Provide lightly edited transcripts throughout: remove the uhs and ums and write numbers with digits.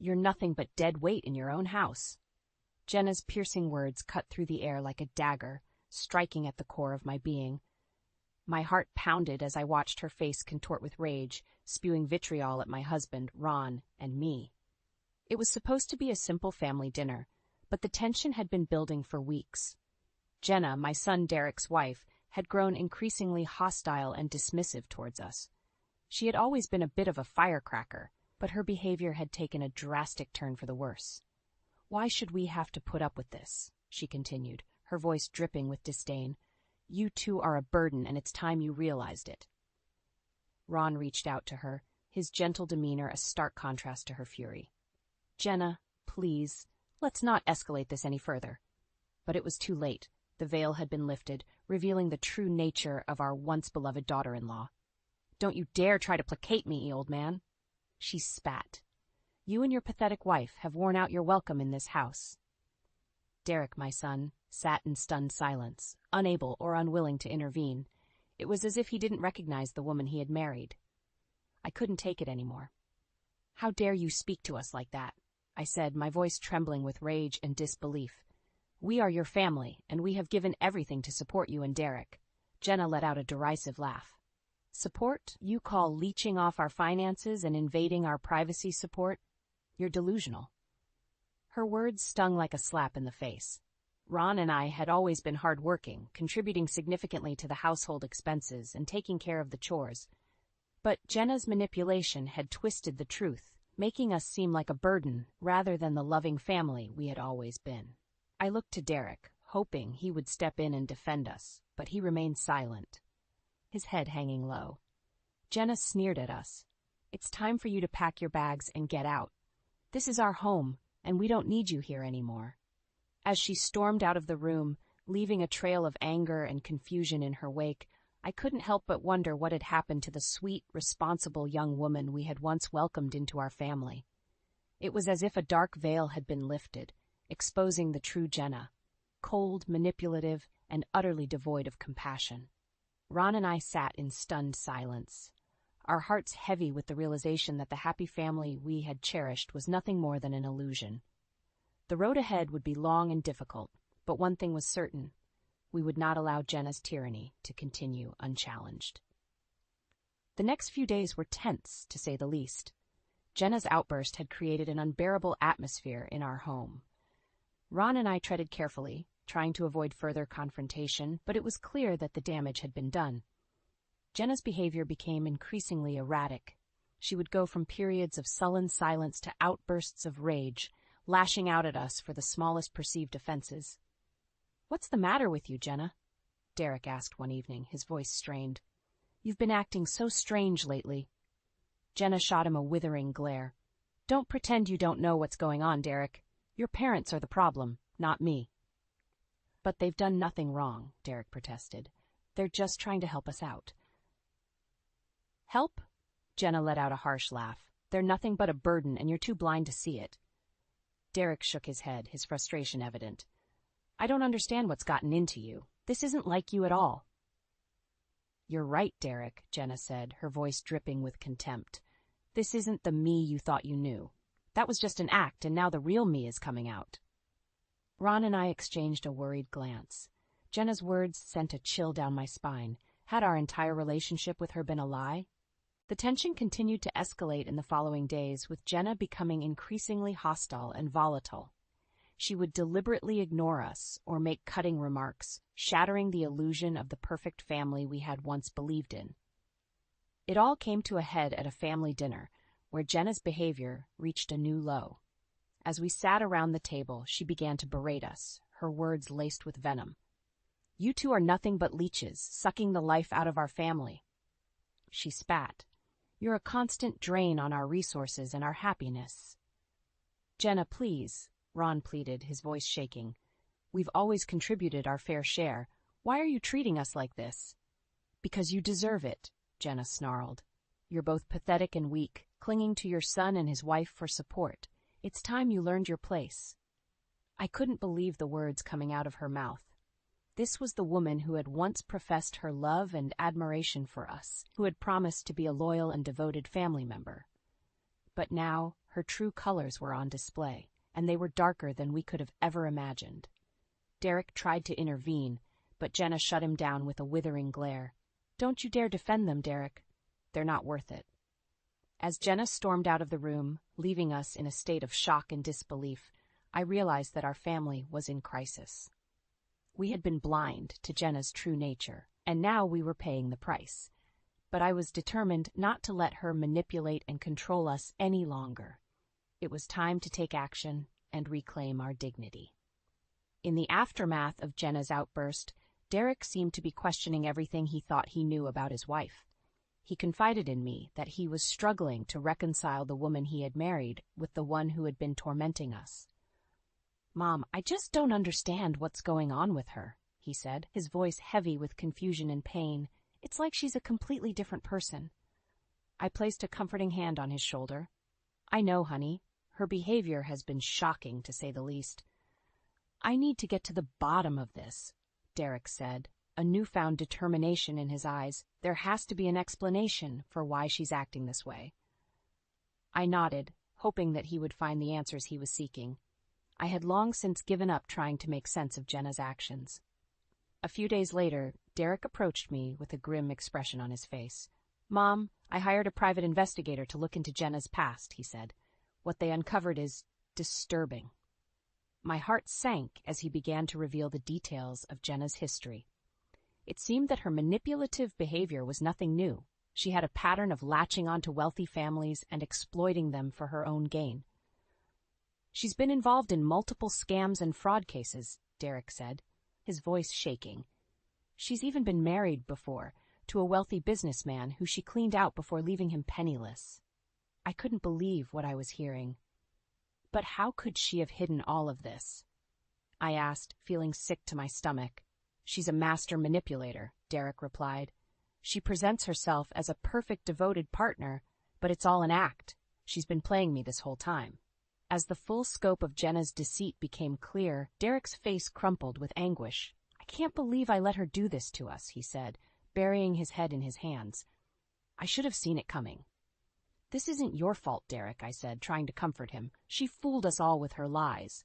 You're nothing but dead weight in your own house." Jenna's piercing words cut through the air like a dagger, striking at the core of my being. My heart pounded as I watched her face contort with rage, spewing vitriol at my husband, Ron, and me. It was supposed to be a simple family dinner, but the tension had been building for weeks. Jenna, my son Derek's wife, had grown increasingly hostile and dismissive towards us. She had always been a bit of a firecracker, but her behavior had taken a drastic turn for the worse. "Why should we have to put up with this?" she continued, her voice dripping with disdain. "You two are a burden, and it's time you realized it." Ron reached out to her, his gentle demeanor a stark contrast to her fury. "Jenna, please, let's not escalate this any further." But it was too late. The veil had been lifted, revealing the true nature of our once-beloved daughter-in-law. "Don't you dare try to placate me, old man." She spat. "You and your pathetic wife have worn out your welcome in this house." Derek, my son, sat in stunned silence, unable or unwilling to intervene. It was as if he didn't recognize the woman he had married. I couldn't take it anymore. "How dare you speak to us like that?" I said, my voice trembling with rage and disbelief. "We are your family, and we have given everything to support you and Derek." Jenna let out a derisive laugh. "Support? You call leeching off our finances and invading our privacy support? You're delusional." Her words stung like a slap in the face. Ron and I had always been hard-working, contributing significantly to the household expenses and taking care of the chores. But Jenna's manipulation had twisted the truth, making us seem like a burden rather than the loving family we had always been. I looked to Derek, hoping he would step in and defend us, but he remained silent, his head hanging low. Jenna sneered at us. "It's time for you to pack your bags and get out. This is our home, and we don't need you here anymore." As she stormed out of the room, leaving a trail of anger and confusion in her wake, I couldn't help but wonder what had happened to the sweet, responsible young woman we had once welcomed into our family. It was as if a dark veil had been lifted, exposing the true Jenna, cold, manipulative, and utterly devoid of compassion. Ron and I sat in stunned silence, our hearts heavy with the realization that the happy family we had cherished was nothing more than an illusion. The road ahead would be long and difficult, but one thing was certain: we would not allow Jenna's tyranny to continue unchallenged. The next few days were tense, to say the least. Jenna's outburst had created an unbearable atmosphere in our home. Ron and I treaded carefully, trying to avoid further confrontation, but it was clear that the damage had been done. Jenna's behavior became increasingly erratic. She would go from periods of sullen silence to outbursts of rage, lashing out at us for the smallest perceived offenses. "What's the matter with you, Jenna?" Derek asked one evening, his voice strained. "You've been acting so strange lately." Jenna shot him a withering glare. "Don't pretend you don't know what's going on, Derek. Your parents are the problem, not me." "But they've done nothing wrong," Derek protested. "They're just trying to help us out." "Help?" Jenna let out a harsh laugh. "They're nothing but a burden, and you're too blind to see it." Derek shook his head, his frustration evident. "I don't understand what's gotten into you. This isn't like you at all." "You're right, Derek," Jenna said, her voice dripping with contempt. "This isn't the me you thought you knew. That was just an act, and now the real me is coming out." Ron and I exchanged a worried glance. Jenna's words sent a chill down my spine. Had our entire relationship with her been a lie? The tension continued to escalate in the following days, with Jenna becoming increasingly hostile and volatile. She would deliberately ignore us or make cutting remarks, shattering the illusion of the perfect family we had once believed in. It all came to a head at a family dinner, where Jenna's behavior reached a new low. As we sat around the table, she began to berate us, her words laced with venom. "You two are nothing but leeches, sucking the life out of our family." She spat. "You're a constant drain on our resources and our happiness." "Jenna, please," Ron pleaded, his voice shaking. "We've always contributed our fair share. Why are you treating us like this?" "Because you deserve it," Jenna snarled. "You're both pathetic and weak, clinging to your son and his wife for support. It's time you learned your place." I couldn't believe the words coming out of her mouth. This was the woman who had once professed her love and admiration for us, who had promised to be a loyal and devoted family member. But now, her true colors were on display, and they were darker than we could have ever imagined. Derek tried to intervene, but Jenna shut him down with a withering glare. "Don't you dare defend them, Derek. They're not worth it." As Jenna stormed out of the room, leaving us in a state of shock and disbelief, I realized that our family was in crisis. We had been blind to Jenna's true nature, and now we were paying the price. But I was determined not to let her manipulate and control us any longer. It was time to take action and reclaim our dignity. In the aftermath of Jenna's outburst, Derek seemed to be questioning everything he thought he knew about his wife. He confided in me that he was struggling to reconcile the woman he had married with the one who had been tormenting us. "Mom, I just don't understand what's going on with her," he said, his voice heavy with confusion and pain. "It's like she's a completely different person." I placed a comforting hand on his shoulder. "I know, honey. Her behavior has been shocking, to say the least." "I need to get to the bottom of this," Derek said, a newfound determination in his eyes. "There has to be an explanation for why she's acting this way." I nodded, hoping that he would find the answers he was seeking. I had long since given up trying to make sense of Jenna's actions. A few days later, Derek approached me with a grim expression on his face. "Mom, I hired a private investigator to look into Jenna's past," he said. "What they uncovered is disturbing." My heart sank as he began to reveal the details of Jenna's history. It seemed that her manipulative behavior was nothing new. She had a pattern of latching onto wealthy families and exploiting them for her own gain. "She's been involved in multiple scams and fraud cases," Derek said, his voice shaking. "She's even been married before, to a wealthy businessman who she cleaned out before leaving him penniless." I couldn't believe what I was hearing. "But how could she have hidden all of this?" I asked, feeling sick to my stomach. "She's a master manipulator," Derek replied. "She presents herself as a perfect devoted partner, but it's all an act. She's been playing me this whole time." As the full scope of Jenna's deceit became clear, Derek's face crumpled with anguish. "I can't believe I let her do this to us," he said, burying his head in his hands. "I should have seen it coming." "This isn't your fault, Derek," I said, trying to comfort him. "She fooled us all with her lies."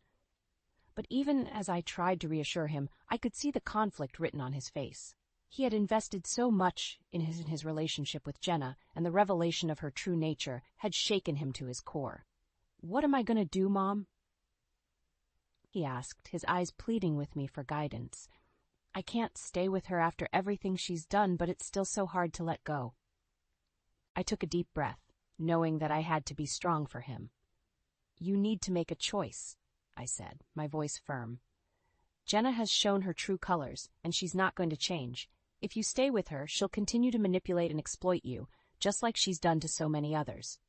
But even as I tried to reassure him, I could see the conflict written on his face. He had invested so much in his relationship with Jenna, and the revelation of her true nature had shaken him to his core. "What am I going to do, Mom?" he asked, his eyes pleading with me for guidance. "I can't stay with her after everything she's done, but it's still so hard to let go." I took a deep breath, knowing that I had to be strong for him. "You need to make a choice," I said, my voice firm. "Jenna has shown her true colors, and she's not going to change. If you stay with her, she'll continue to manipulate and exploit you, just like she's done to so many others."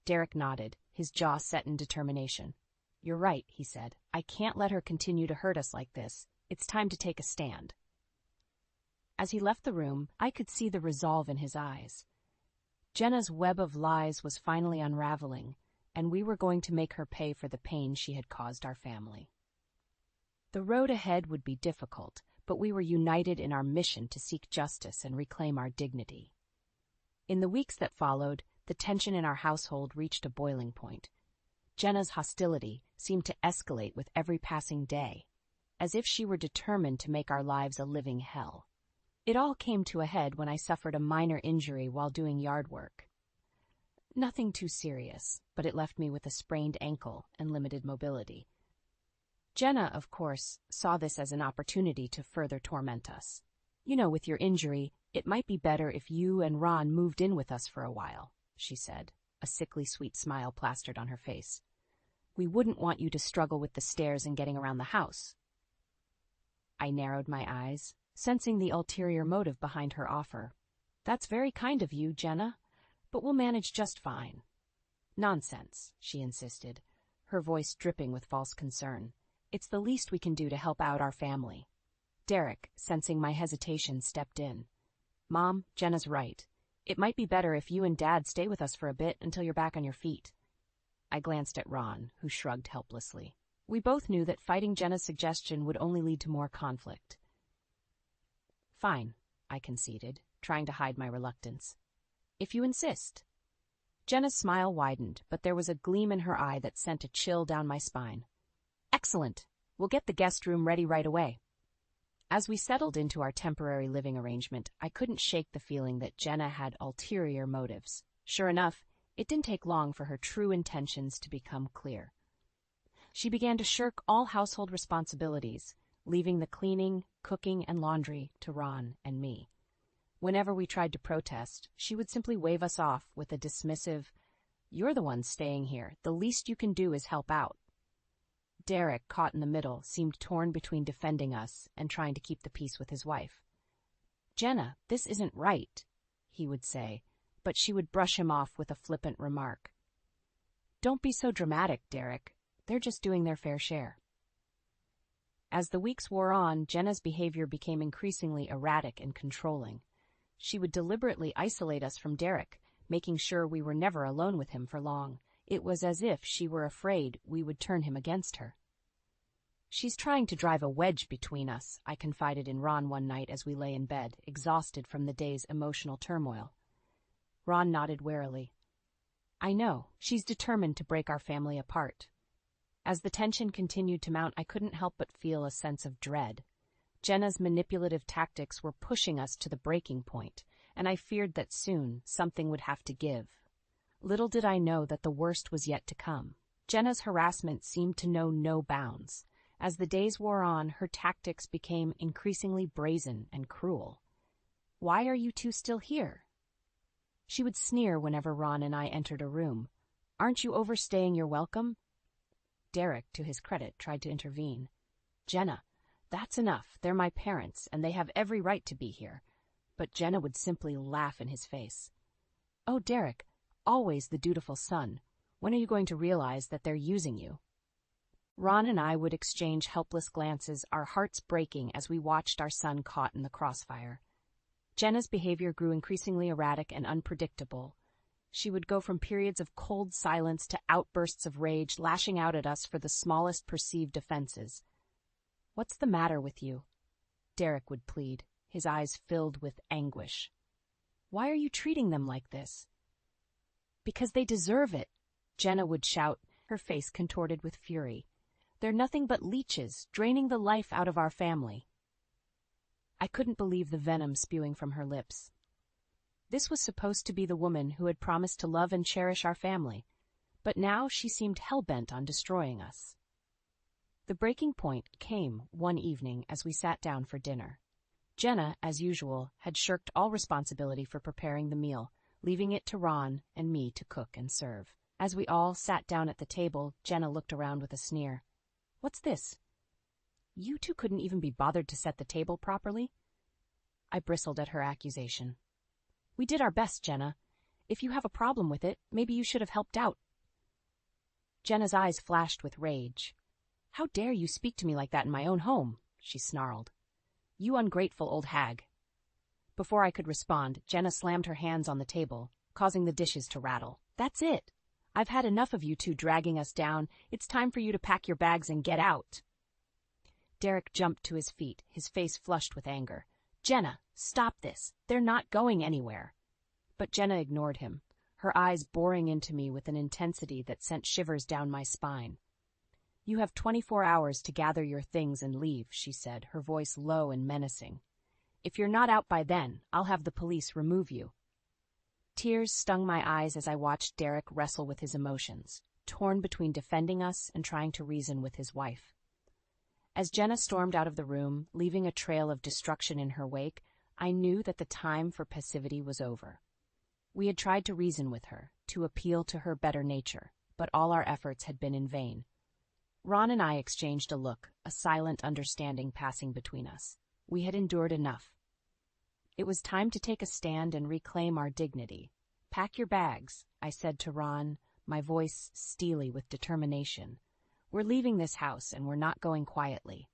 Derek nodded, his jaw set in determination. "You're right," he said. "I can't let her continue to hurt us like this. It's time to take a stand." As he left the room, I could see the resolve in his eyes. Jenna's web of lies was finally unraveling, and we were going to make her pay for the pain she had caused our family. The road ahead would be difficult, but we were united in our mission to seek justice and reclaim our dignity. In the weeks that followed, the tension in our household reached a boiling point. Jenna's hostility seemed to escalate with every passing day, as if she were determined to make our lives a living hell. It all came to a head when I suffered a minor injury while doing yard work. Nothing too serious, but it left me with a sprained ankle and limited mobility. Jenna, of course, saw this as an opportunity to further torment us. "You know, with your injury, it might be better if you and Ron moved in with us for a while," she said, a sickly sweet smile plastered on her face. "We wouldn't want you to struggle with the stairs and getting around the house." I narrowed my eyes, sensing the ulterior motive behind her offer. "That's very kind of you, Jenna, but we'll manage just fine." "Nonsense," she insisted, her voice dripping with false concern. "It's the least we can do to help out our family." Derek, sensing my hesitation, stepped in. "Mom, Jenna's right. It might be better if you and Dad stay with us for a bit until you're back on your feet." I glanced at Ron, who shrugged helplessly. We both knew that fighting Jenna's suggestion would only lead to more conflict. "Fine," I conceded, trying to hide my reluctance. "If you insist." Jenna's smile widened, but there was a gleam in her eye that sent a chill down my spine. Excellent. We'll get the guest room ready right away. As we settled into our temporary living arrangement, I couldn't shake the feeling that Jenna had ulterior motives. Sure enough, it didn't take long for her true intentions to become clear. She began to shirk all household responsibilities, leaving the cleaning, cooking, and laundry to Ron and me. Whenever we tried to protest, she would simply wave us off with a dismissive, "You're the one staying here. The least you can do is help out." Derek, caught in the middle, seemed torn between defending us and trying to keep the peace with his wife. "Jenna, this isn't right," he would say, but she would brush him off with a flippant remark. "Don't be so dramatic, Derek. They're just doing their fair share." As the weeks wore on, Jenna's behavior became increasingly erratic and controlling. She would deliberately isolate us from Derek, making sure we were never alone with him for long. It was as if she were afraid we would turn him against her. "She's trying to drive a wedge between us," I confided in Ron one night as we lay in bed, exhausted from the day's emotional turmoil. Ron nodded warily. "I know. She's determined to break our family apart." As the tension continued to mount, I couldn't help but feel a sense of dread. Jenna's manipulative tactics were pushing us to the breaking point, and I feared that soon something would have to give. Little did I know that the worst was yet to come. Jenna's harassment seemed to know no bounds. As the days wore on, her tactics became increasingly brazen and cruel. "Why are you two still here?" She would sneer whenever Ron and I entered a room. "Aren't you overstaying your welcome?" Derek, to his credit, tried to intervene. "Jenna, that's enough. They're my parents, and they have every right to be here." But Jenna would simply laugh in his face. "Oh, Derek, always the dutiful son. When are you going to realize that they're using you?" Ron and I would exchange helpless glances, our hearts breaking as we watched our son caught in the crossfire. Jenna's behavior grew increasingly erratic and unpredictable. She would go from periods of cold silence to outbursts of rage, lashing out at us for the smallest perceived offenses. "What's the matter with you?" Derek would plead, his eyes filled with anguish. "Why are you treating them like this?" "Because they deserve it," Jenna would shout, her face contorted with fury. "They're nothing but leeches, draining the life out of our family." I couldn't believe the venom spewing from her lips. This was supposed to be the woman who had promised to love and cherish our family, but now she seemed hell-bent on destroying us. The breaking point came one evening as we sat down for dinner. Jenna, as usual, had shirked all responsibility for preparing the meal, leaving it to Ron and me to cook and serve. As we all sat down at the table, Jenna looked around with a sneer. "What's this? You two couldn't even be bothered to set the table properly?" I bristled at her accusation. "We did our best, Jenna. If you have a problem with it, maybe you should have helped out." Jenna's eyes flashed with rage. "How dare you speak to me like that in my own home?" she snarled. "You ungrateful old hag." Before I could respond, Jenna slammed her hands on the table, causing the dishes to rattle. "That's it. I've had enough of you two dragging us down. It's time for you to pack your bags and get out." Derek jumped to his feet, his face flushed with anger. "Jenna, stop this. They're not going anywhere." But Jenna ignored him, her eyes boring into me with an intensity that sent shivers down my spine. "You have 24 hours to gather your things and leave," she said, her voice low and menacing. "If you're not out by then, I'll have the police remove you." Tears stung my eyes as I watched Derek wrestle with his emotions, torn between defending us and trying to reason with his wife. As Jenna stormed out of the room, leaving a trail of destruction in her wake, I knew that the time for passivity was over. We had tried to reason with her, to appeal to her better nature, but all our efforts had been in vain. Ron and I exchanged a look, a silent understanding passing between us. We had endured enough. It was time to take a stand and reclaim our dignity. "Pack your bags," I said to Ron, my voice steely with determination. "We're leaving this house, and we're not going quietly."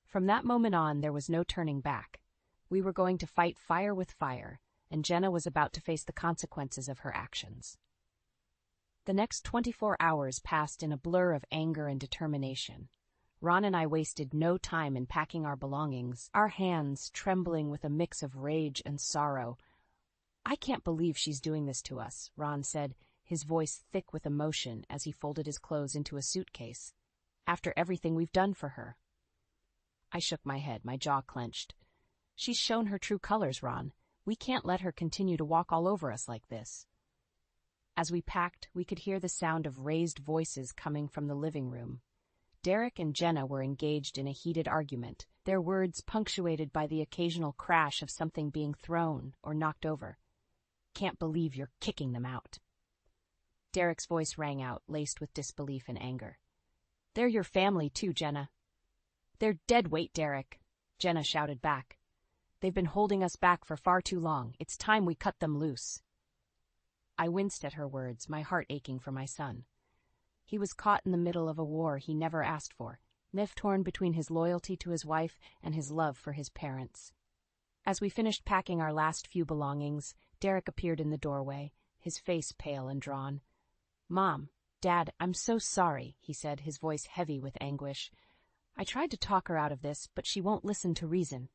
From that moment on, there was no turning back. We were going to fight fire with fire, and Jenna was about to face the consequences of her actions. The next 24 hours passed in a blur of anger and determination. Ron and I wasted no time in packing our belongings, our hands trembling with a mix of rage and sorrow. "I can't believe she's doing this to us," Ron said, his voice thick with emotion as he folded his clothes into a suitcase. "After everything we've done for her." I shook my head, my jaw clenched. "She's shown her true colors, Ron. We can't let her continue to walk all over us like this." As we packed, we could hear the sound of raised voices coming from the living room. Derek and Jenna were engaged in a heated argument, their words punctuated by the occasional crash of something being thrown or knocked over. "Can't believe you're kicking them out." Derek's voice rang out, laced with disbelief and anger. "They're your family too, Jenna." "They're dead weight, Derek," Jenna shouted back. "They've been holding us back for far too long. It's time we cut them loose." I winced at her words, my heart aching for my son. He was caught in the middle of a war he never asked for, torn between his loyalty to his wife and his love for his parents. As we finished packing our last few belongings, Derek appeared in the doorway, his face pale and drawn. "Mom, Dad, I'm so sorry," he said, his voice heavy with anguish. "I tried to talk her out of this, but she won't listen to reason."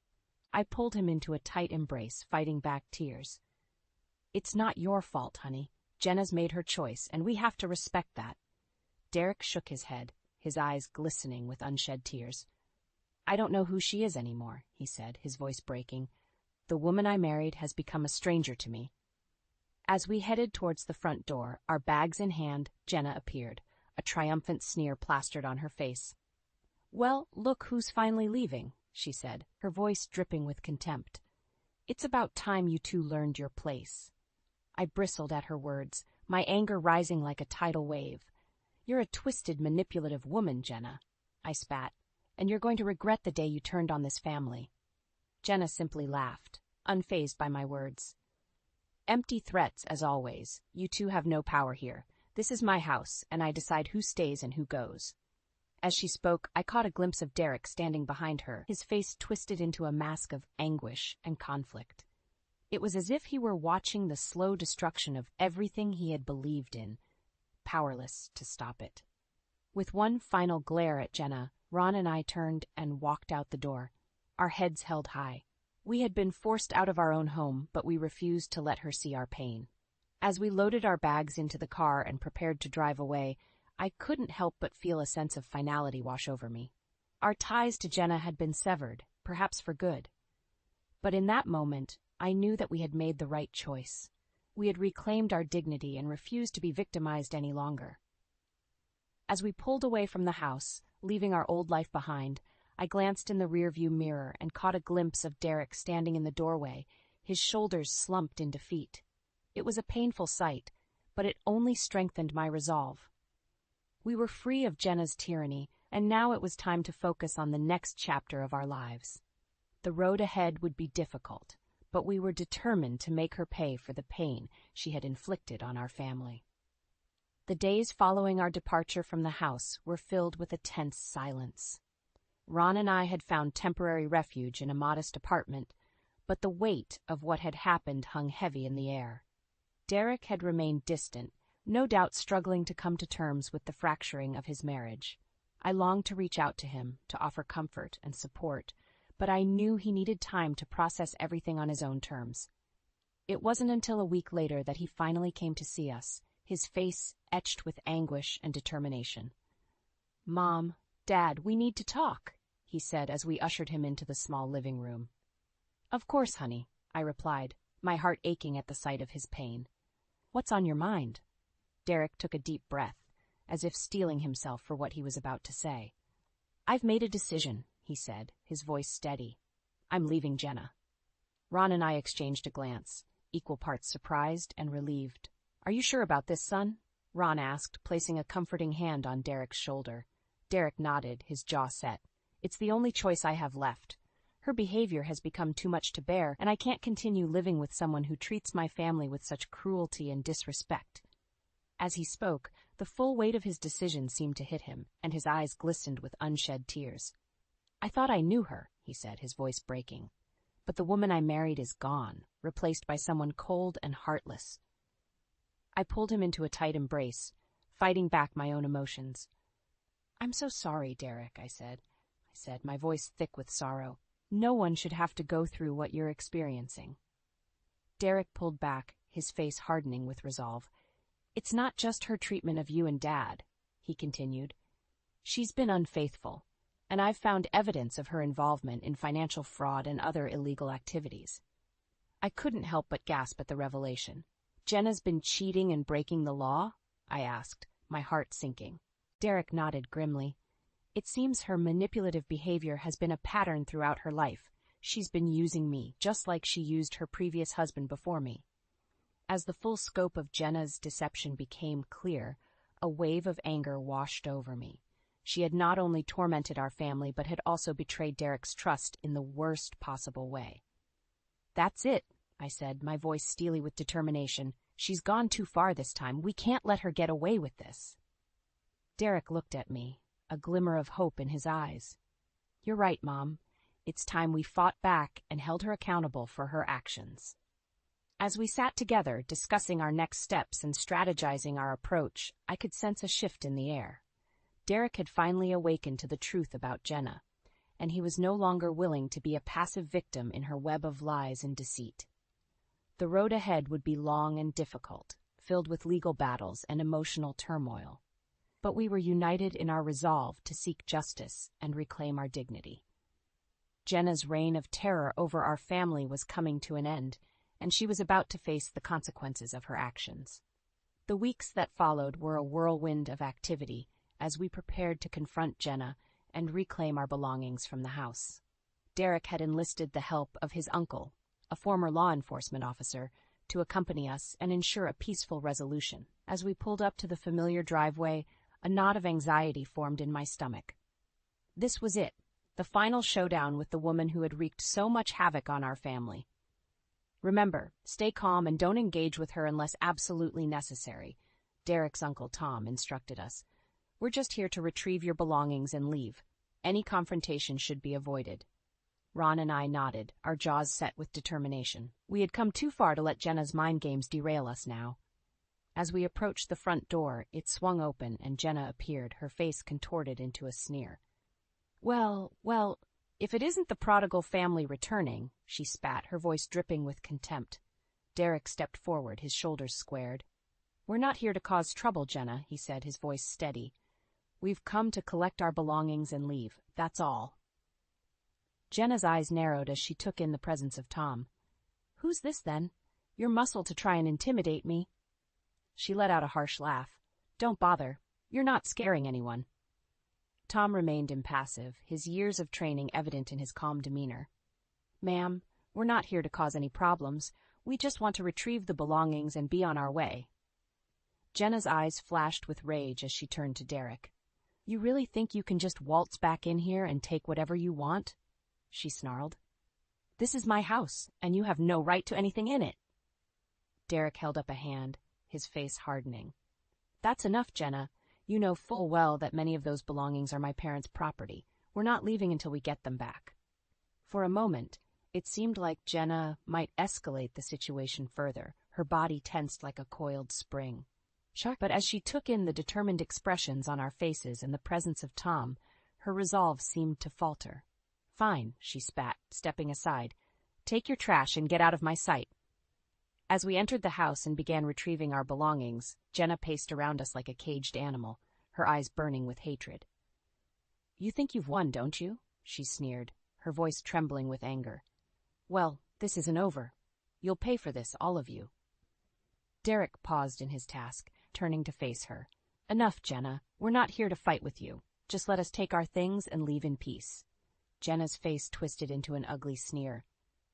I pulled him into a tight embrace, fighting back tears. "It's not your fault, honey. Jenna's made her choice, and we have to respect that." Derek shook his head, his eyes glistening with unshed tears. "I don't know who she is anymore," he said, his voice breaking. "The woman I married has become a stranger to me." As we headed towards the front door, our bags in hand, Jenna appeared, a triumphant sneer plastered on her face. "Well, look who's finally leaving," she said, her voice dripping with contempt. "It's about time you two learned your place." I bristled at her words, my anger rising like a tidal wave. "You're a twisted, manipulative woman, Jenna," I spat, "and you're going to regret the day you turned on this family." Jenna simply laughed, unfazed by my words. "Empty threats, as always. You two have no power here. This is my house, and I decide who stays and who goes." As she spoke, I caught a glimpse of Derek standing behind her, his face twisted into a mask of anguish and conflict. It was as if he were watching the slow destruction of everything he had believed in, powerless to stop it. With one final glare at Jenna, Ron and I turned and walked out the door, our heads held high. We had been forced out of our own home, but we refused to let her see our pain. As we loaded our bags into the car and prepared to drive away, I couldn't help but feel a sense of finality wash over me. Our ties to Jenna had been severed, perhaps for good. But in that moment, I knew that we had made the right choice. We had reclaimed our dignity and refused to be victimized any longer. As we pulled away from the house, leaving our old life behind, I glanced in the rearview mirror and caught a glimpse of Derek standing in the doorway, his shoulders slumped in defeat. It was a painful sight, but it only strengthened my resolve. We were free of Jenna's tyranny, and now it was time to focus on the next chapter of our lives. The road ahead would be difficult, but we were determined to make her pay for the pain she had inflicted on our family. The days following our departure from the house were filled with a tense silence. Ron and I had found temporary refuge in a modest apartment, but the weight of what had happened hung heavy in the air. Derek had remained distant, no doubt struggling to come to terms with the fracturing of his marriage. I longed to reach out to him, to offer comfort and support, but I knew he needed time to process everything on his own terms. It wasn't until a week later that he finally came to see us, his face etched with anguish and determination. "Mom, Dad, we need to talk," he said as we ushered him into the small living room. "Of course, honey," I replied, my heart aching at the sight of his pain. "What's on your mind?" Derek took a deep breath, as if steeling himself for what he was about to say. "I've made a decision," he said, his voice steady. "I'm leaving Jenna." Ron and I exchanged a glance, equal parts surprised and relieved. "Are you sure about this, son?" Ron asked, placing a comforting hand on Derek's shoulder. Derek nodded, his jaw set. "It's the only choice I have left. Her behavior has become too much to bear, and I can't continue living with someone who treats my family with such cruelty and disrespect." As he spoke, the full weight of his decision seemed to hit him, and his eyes glistened with unshed tears. "I thought I knew her," he said, his voice breaking. "But the woman I married is gone, replaced by someone cold and heartless." I pulled him into a tight embrace, fighting back my own emotions. "I'm so sorry, Derek," I said, my voice thick with sorrow. "No one should have to go through what you're experiencing." Derek pulled back, his face hardening with resolve. It's not just her treatment of you and Dad, he continued. She's been unfaithful, and I've found evidence of her involvement in financial fraud and other illegal activities. I couldn't help but gasp at the revelation. Jenna's been cheating and breaking the law? I asked, my heart sinking. Derek nodded grimly. It seems her manipulative behavior has been a pattern throughout her life. She's been using me, just like she used her previous husband before me. As the full scope of Jenna's deception became clear, a wave of anger washed over me. She had not only tormented our family, but had also betrayed Derek's trust in the worst possible way. That's it, I said, my voice steely with determination. She's gone too far this time. We can't let her get away with this. Derek looked at me, a glimmer of hope in his eyes. You're right, Mom. It's time we fought back and held her accountable for her actions. As we sat together, discussing our next steps and strategizing our approach, I could sense a shift in the air. Derek had finally awakened to the truth about Jenna, and he was no longer willing to be a passive victim in her web of lies and deceit. The road ahead would be long and difficult, filled with legal battles and emotional turmoil. But we were united in our resolve to seek justice and reclaim our dignity. Jenna's reign of terror over our family was coming to an end, and she was about to face the consequences of her actions. The weeks that followed were a whirlwind of activity as we prepared to confront Jenna and reclaim our belongings from the house. Derek had enlisted the help of his uncle, a former law enforcement officer, to accompany us and ensure a peaceful resolution. As we pulled up to the familiar driveway, a knot of anxiety formed in my stomach. This was it, the final showdown with the woman who had wreaked so much havoc on our family. Remember, stay calm and don't engage with her unless absolutely necessary, Derek's Uncle Tom instructed us. We're just here to retrieve your belongings and leave. Any confrontation should be avoided. Ron and I nodded, our jaws set with determination. We had come too far to let Jenna's mind games derail us now. As we approached the front door, it swung open and Jenna appeared, her face contorted into a sneer. Well, if it isn't the prodigal family returning, she spat, her voice dripping with contempt. Derek stepped forward, his shoulders squared. We're not here to cause trouble, Jenna, he said, his voice steady. We've come to collect our belongings and leave, that's all. Jenna's eyes narrowed as she took in the presence of Tom. Who's this, then? Your muscle to try and intimidate me? She let out a harsh laugh. Don't bother. You're not scaring anyone. Tom remained impassive, his years of training evident in his calm demeanor. Ma'am, we're not here to cause any problems. We just want to retrieve the belongings and be on our way. Jenna's eyes flashed with rage as she turned to Derek. You really think you can just waltz back in here and take whatever you want? She snarled. This is my house, and you have no right to anything in it. Derek held up a hand, his face hardening. That's enough, Jenna. You know full well that many of those belongings are my parents' property. We're not leaving until we get them back. For a moment, it seemed like Jenna might escalate the situation further, her body tensed like a coiled spring. But as she took in the determined expressions on our faces and the presence of Tom, her resolve seemed to falter. Fine, she spat, stepping aside. Take your trash and get out of my sight. As we entered the house and began retrieving our belongings, Jenna paced around us like a caged animal, her eyes burning with hatred. You think you've won, don't you? She sneered, her voice trembling with anger. Well, this isn't over. You'll pay for this, all of you. Derek paused in his task, turning to face her. Enough, Jenna. We're not here to fight with you. Just let us take our things and leave in peace. Jenna's face twisted into an ugly sneer.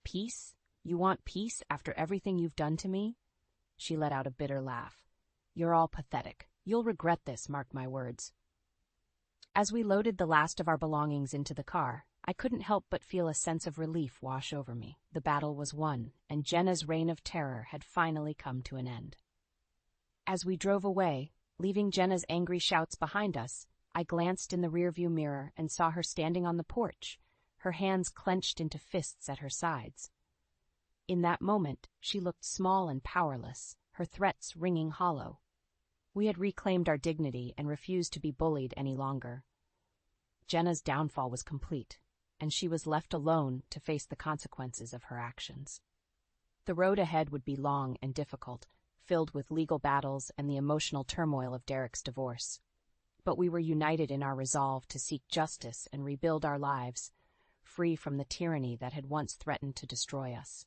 Peace? You want peace after everything you've done to me? She let out a bitter laugh. You're all pathetic. You'll regret this, mark my words. As we loaded the last of our belongings into the car, I couldn't help but feel a sense of relief wash over me. The battle was won, and Jenna's reign of terror had finally come to an end. As we drove away, leaving Jenna's angry shouts behind us, I glanced in the rearview mirror and saw her standing on the porch, her hands clenched into fists at her sides. In that moment, she looked small and powerless, her threats ringing hollow. We had reclaimed our dignity and refused to be bullied any longer. Jenna's downfall was complete, and she was left alone to face the consequences of her actions. The road ahead would be long and difficult, filled with legal battles and the emotional turmoil of Derek's divorce. But we were united in our resolve to seek justice and rebuild our lives, free from the tyranny that had once threatened to destroy us.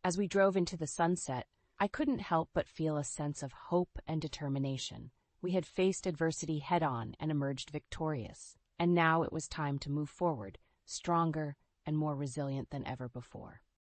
As we drove into the sunset, I couldn't help but feel a sense of hope and determination. We had faced adversity head-on and emerged victorious, and now it was time to move forward, stronger and more resilient than ever before.